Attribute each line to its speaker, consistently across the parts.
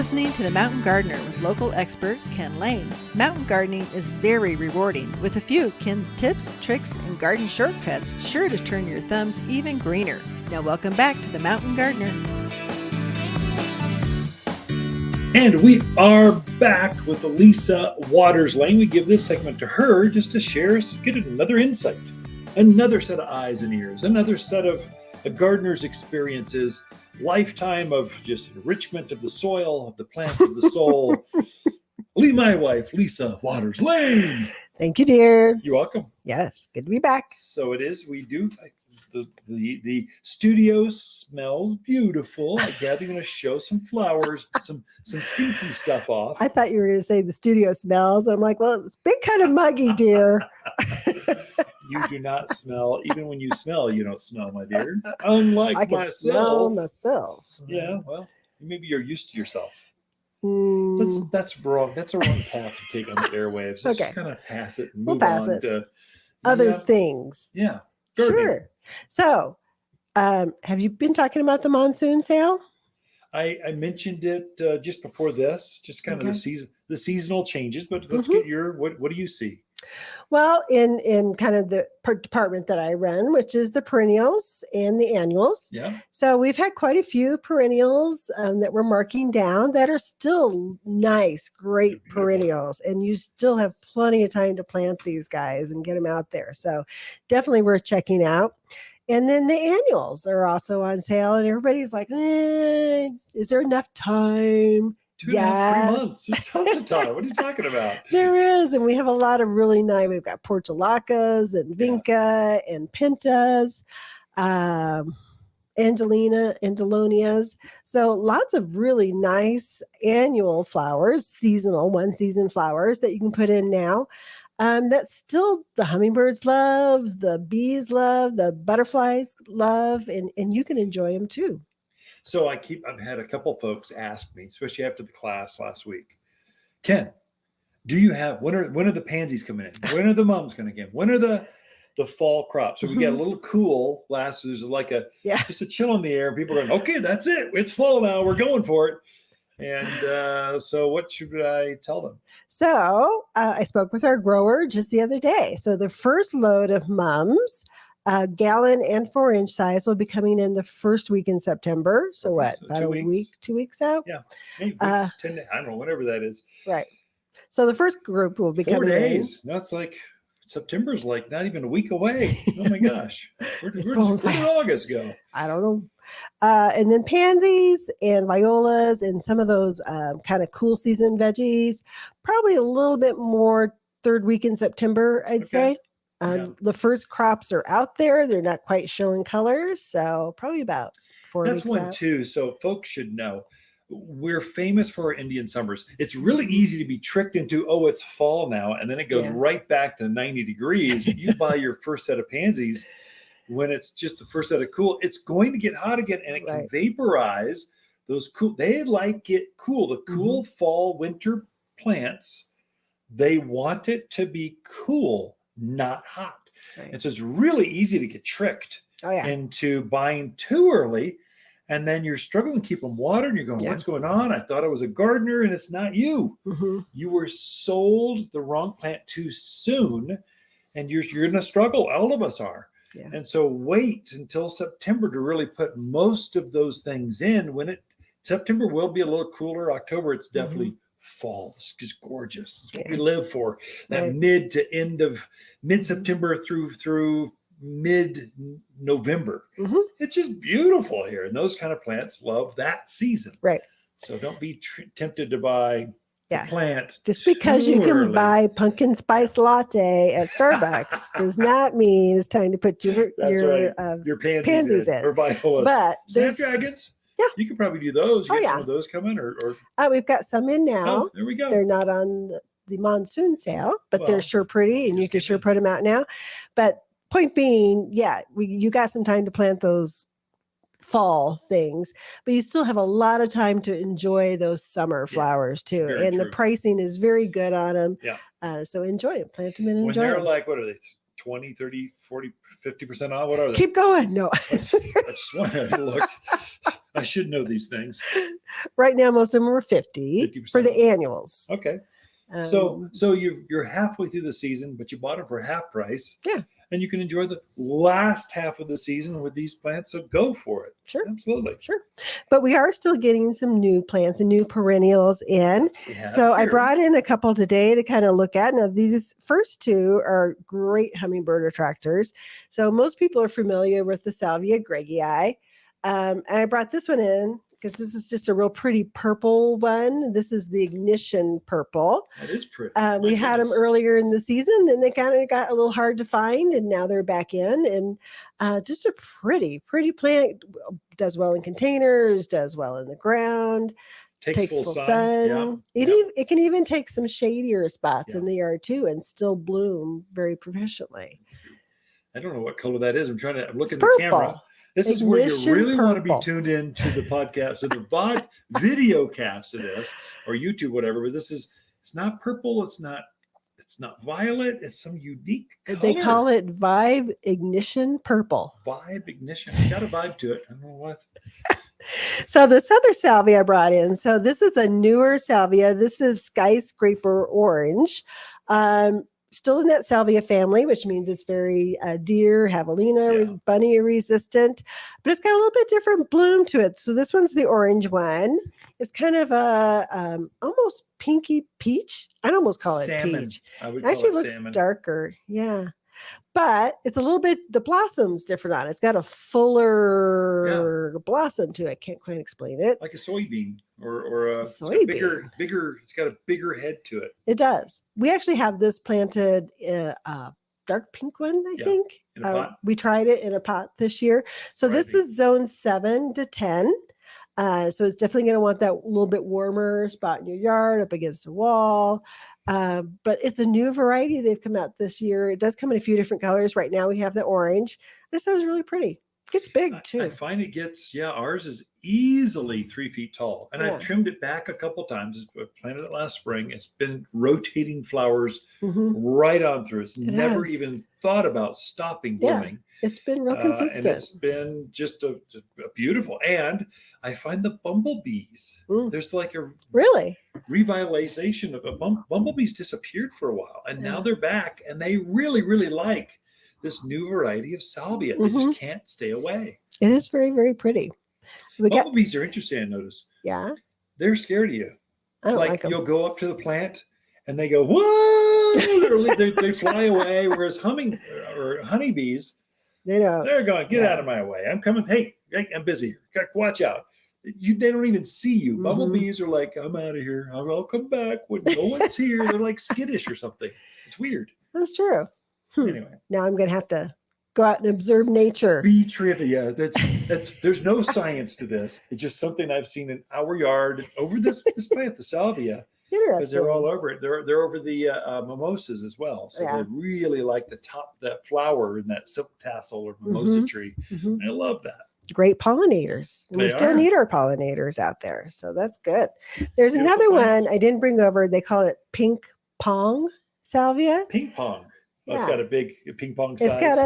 Speaker 1: listening to The Mountain Gardener with local expert Ken Lane. Mountain gardening is very rewarding, with a few Ken's tips, tricks, and garden shortcuts sure to turn your thumbs even greener. Now welcome back to The Mountain Gardener.
Speaker 2: And we are back with Lisa Waters Lane. We give this segment to her just to share, get another insight, another set of eyes and ears, another set of a gardener's experiences, lifetime of just enrichment of the soil, of the plants, of the soul. My wife, Lisa Waters Lane.
Speaker 1: Thank you, dear.
Speaker 2: You're welcome.
Speaker 1: Yes, good to be back.
Speaker 2: So it is. We do. The studio smells beautiful. I gather you're going to show some flowers, some stinky stuff off.
Speaker 1: I thought you were going to say the studio smells. I'm like, well, it's been kind of muggy, dear.
Speaker 2: You do not smell. Even when you smell, you don't smell, my dear. Unlike
Speaker 1: I can
Speaker 2: myself.
Speaker 1: smell myself.
Speaker 2: Yeah, well, maybe you're used to yourself.
Speaker 1: Mm.
Speaker 2: That's wrong. That's a wrong path to take on the airwaves. Let's just kind of pass it and move on to
Speaker 1: other things.
Speaker 2: Yeah.
Speaker 1: Sure. So, have you been talking about the monsoon sale?
Speaker 2: I mentioned it just before this, just kind of the seasonal changes, but let's get your, what do you see?
Speaker 1: Well, in kind of the department that I run, which is the perennials and the annuals.
Speaker 2: Yeah.
Speaker 1: So we've had quite a few perennials that we're marking down that are still nice, great perennials. And you still have plenty of time to plant these guys and get them out there. So definitely worth checking out. And then the annuals are also on sale, and everybody's like, is there enough time?
Speaker 2: 2.5, 3 months. There's tons of time. What are you talking about?
Speaker 1: There is, and we have a lot of really nice. We've got portulacas and vinca and pintas, angelonias. So lots of really nice annual flowers, seasonal, one season flowers that you can put in now. That's still the hummingbirds love, the bees love, the butterflies love, and you can enjoy them too.
Speaker 2: So I've had a couple folks ask me, especially after the class last week, Ken, do you have, when are the pansies coming in? When are the mums going to get? When are the fall crops? So we got a little cool there's like just a chill in the air. People are going, okay, that's it. It's fall now. We're going for it. And so what should I tell them?
Speaker 1: So I spoke with our grower just the other day. So the first load of mums, gallon and 4-inch size, will be coming in the first week in September. So what, about 2 weeks out?
Speaker 2: Yeah, maybe 10 days, I don't know, whatever that is.
Speaker 1: Right. So the first group will be
Speaker 2: 4 days. No, it's like September's like not even a week away. Oh my gosh. Where did August go?
Speaker 1: I don't know. And then pansies and violas and some of those kind of cool season veggies, probably a little bit more third week in September, I'd say. The first crops are out there. They're not quite showing colors. So probably about 4 weeks out.
Speaker 2: That's one too. So folks should know, we're famous for our Indian summers. It's really easy to be tricked into, it's fall now. And then it goes right back to 90 degrees. If you buy your first set of pansies, when it's just the first set of cool, it's going to get hot again and it can vaporize those cool. They like it cool. The cool fall, winter plants, they want it to be cool, not hot. Right. And so it's really easy to get tricked into buying too early. And then you're struggling to keep them watered and you're going, what's going on? I thought I was a gardener and it's not you. You were sold the wrong plant too soon and you're going to struggle. All of us are. Yeah. And so wait until September to really put most of those things in. September will be a little cooler. October, it's definitely fall. It's just gorgeous. It's what we live for. That mid-September through mid-November. It's just beautiful here. And those kind of plants love that season.
Speaker 1: Right.
Speaker 2: So don't be tempted to buy plant.
Speaker 1: Just because you can buy pumpkin spice latte at Starbucks does not mean it's time to put your pansies in.
Speaker 2: Or violas.
Speaker 1: But
Speaker 2: snapdragons. Yeah. You could probably do those. You get some of those coming or
Speaker 1: we've got some in now.
Speaker 2: Oh, there we go.
Speaker 1: They're not on the monsoon sale, but they're sure pretty and you can sure put them out now. But point being, you got some time to plant those fall things, but you still have a lot of time to enjoy those summer flowers too. And the pricing is very good on them. Yeah. So enjoy them, plant them and enjoy them.
Speaker 2: When they're like, what are they? 20, 30, 40, 50% off? What are they?
Speaker 1: Keep going. No.
Speaker 2: I just wanted to look. I should know these things.
Speaker 1: Right now, most of them are 50 for the
Speaker 2: off.
Speaker 1: annuals.
Speaker 2: Okay. So you're halfway through the season, but you bought them for half price.
Speaker 1: Yeah.
Speaker 2: And you can enjoy the last half of the season with these plants. So go for it.
Speaker 1: Sure.
Speaker 2: Absolutely.
Speaker 1: Sure. But we are still getting some new plants and new perennials in. So I brought in a couple today to kind of look at. Now, these first two are great hummingbird attractors. So most people are familiar with the Salvia gregii. And I brought this one in because this is just a real pretty purple one. This is the ignition purple.
Speaker 2: That is pretty.
Speaker 1: We had them earlier in the season, and they kind of got a little hard to find, and now they're back in. And just a pretty plant. Does well in containers, does well in the ground. Takes full sun. It can even take some shadier spots in the yard too, and still bloom very proficiently.
Speaker 2: I don't know what color that is. I'm looking at the camera. This is where you really want to be tuned in to the podcast, to the video cast of this, or YouTube, whatever. But it's not purple. It's not violet. It's some unique color.
Speaker 1: They call it Vibe Ignition Purple.
Speaker 2: Vibe Ignition. It's got a vibe to it. I don't know what.
Speaker 1: So this other salvia I brought in. So this is a newer salvia. This is Skyscraper Orange. Still in that salvia family, which means it's very deer, javelina, bunny resistant, but it's got a little bit different bloom to it. So this one's the orange one. It's kind of a almost pinky peach. I'd almost call it
Speaker 2: salmon.
Speaker 1: Peach.
Speaker 2: It
Speaker 1: actually looks darker. Yeah. But it's a little bit, the blossom's different on it. It's got a fuller blossom to it. Can't quite explain it.
Speaker 2: Like a soybean or a
Speaker 1: soybean.
Speaker 2: Bigger. It's got a bigger head to it.
Speaker 1: It does. We actually have this planted dark pink one, I think.
Speaker 2: In a pot.
Speaker 1: We tried it in a pot this year. So this is zone 7 to 10. So it's definitely going to want that little bit warmer spot in your yard up against a wall. But it's a new variety they've come out this year. It does come in a few different colors. Right now we have the orange. I just thought it was really pretty. It gets big too.
Speaker 2: I find it gets, ours is easily 3 feet tall. And I've trimmed it back a couple times. I planted it last spring. It's been rotating flowers right on through. It's never even thought about stopping blooming.
Speaker 1: It's been real consistent.
Speaker 2: And it's been just a beautiful. And I find the bumblebees. There's like a revitalization of bumblebees disappeared for a while. And now they're back. And they really, really like this new variety of salvia. They just can't stay away.
Speaker 1: It is very, very pretty.
Speaker 2: Bumblebees are interesting, I notice.
Speaker 1: Yeah.
Speaker 2: They're scared of you.
Speaker 1: I don't like them.
Speaker 2: You'll go up to the plant and they go, whoa! they fly away. Whereas honeybees, they're going, get out of my way. I'm coming. Hey, I'm busy. Watch out. They don't even see you. Bumblebees are like, I'm out of here. I'll come back when no one's here. They're like skittish or something. It's weird.
Speaker 1: That's true.
Speaker 2: Anyway.
Speaker 1: Now I'm going to have to go out and observe nature.
Speaker 2: Bee trivia. There's no science to this. It's just something I've seen in our yard over this plant, the salvia. Because they're all over it. They're over the mimosas as well. So they really like that flower in that silk tassel or mimosa tree. I love that.
Speaker 1: Great pollinators. We still need our pollinators out there. So that's good. There's another one I didn't bring over. They call it pink pong salvia.
Speaker 2: Ping pong. Oh, it's got a big ping pong size.
Speaker 1: It's got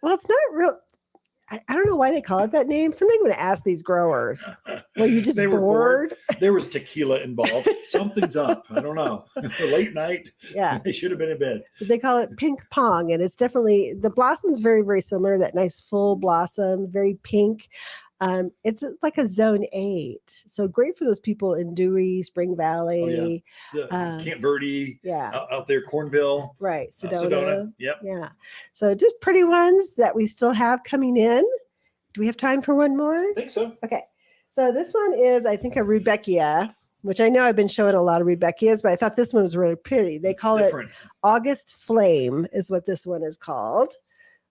Speaker 1: it's not real. I don't know why they call it that name. Somebody would ask these growers. Well, you just bored?
Speaker 2: There was tequila involved. Something's up. I don't know. Late night.
Speaker 1: Yeah.
Speaker 2: They should have been in bed.
Speaker 1: But they call it pink pong. And it's definitely, the blossom's very, very similar. That nice full blossom, very pink. It's like a zone 8. So great for those people in Dewey, Spring Valley.
Speaker 2: Camp Verde. Out there, Cornville.
Speaker 1: Right.
Speaker 2: Sedona. Yep.
Speaker 1: Yeah. So just pretty ones that we still have coming in. Do we have time for one more?
Speaker 2: I think so.
Speaker 1: Okay. So this one is, I think, a Rudbeckia, which I know I've been showing a lot of Rudbeckias, but I thought this one was really pretty. They call it August Flame is what this one is called.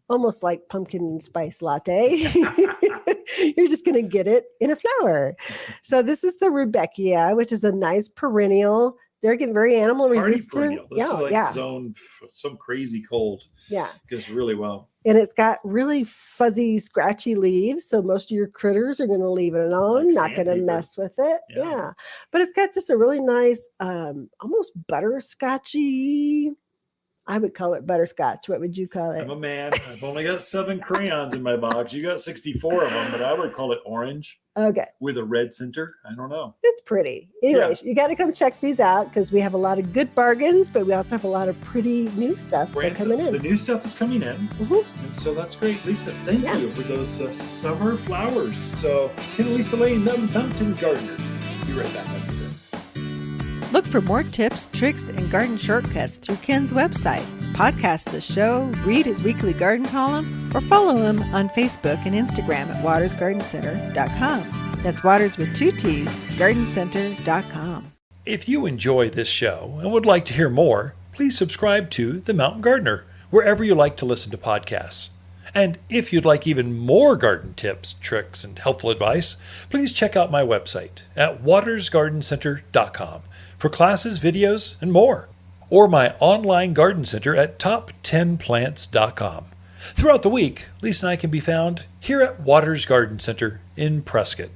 Speaker 1: Almost like pumpkin spice latte. You're just going to get it in a flower. So this is the Rudbeckia, which is a nice perennial. They're getting very animal resistant.
Speaker 2: This is like zone some crazy cold.
Speaker 1: Yeah.
Speaker 2: Does really well.
Speaker 1: And it's got really fuzzy, scratchy leaves. So most of your critters are going to leave it alone, not going to mess with it. Yeah. But it's got just a really nice, almost butterscotchy I would call it butterscotch. What would you call it?
Speaker 2: I'm a man. I've only got 7 crayons in my box. You got 64 of them, but I would call it orange
Speaker 1: Okay.
Speaker 2: with a red center. I don't know.
Speaker 1: It's pretty. Anyways, you got to come check these out because we have a lot of good bargains, but we also have a lot of pretty new stuff still coming in.
Speaker 2: The new stuff is coming in. And so that's great. Lisa, thank you for those summer flowers. So, Ken, Lisa Lane, the Mountain Gardeners. Be right back after this.
Speaker 3: Look for more tips, tricks, and garden shortcuts through Ken's website. Podcast the show, read his weekly garden column, or follow him on Facebook and Instagram at watersgardencenter.com. That's Waters with 2 T's, gardencenter.com.
Speaker 2: If you enjoy this show and would like to hear more, please subscribe to The Mountain Gardener, wherever you like to listen to podcasts. And if you'd like even more garden tips, tricks, and helpful advice, please check out my website at watersgardencenter.com for classes, videos, and more. Or my online garden center at top10plants.com. Throughout the week, Lisa and I can be found here at Waters Garden Center in Prescott.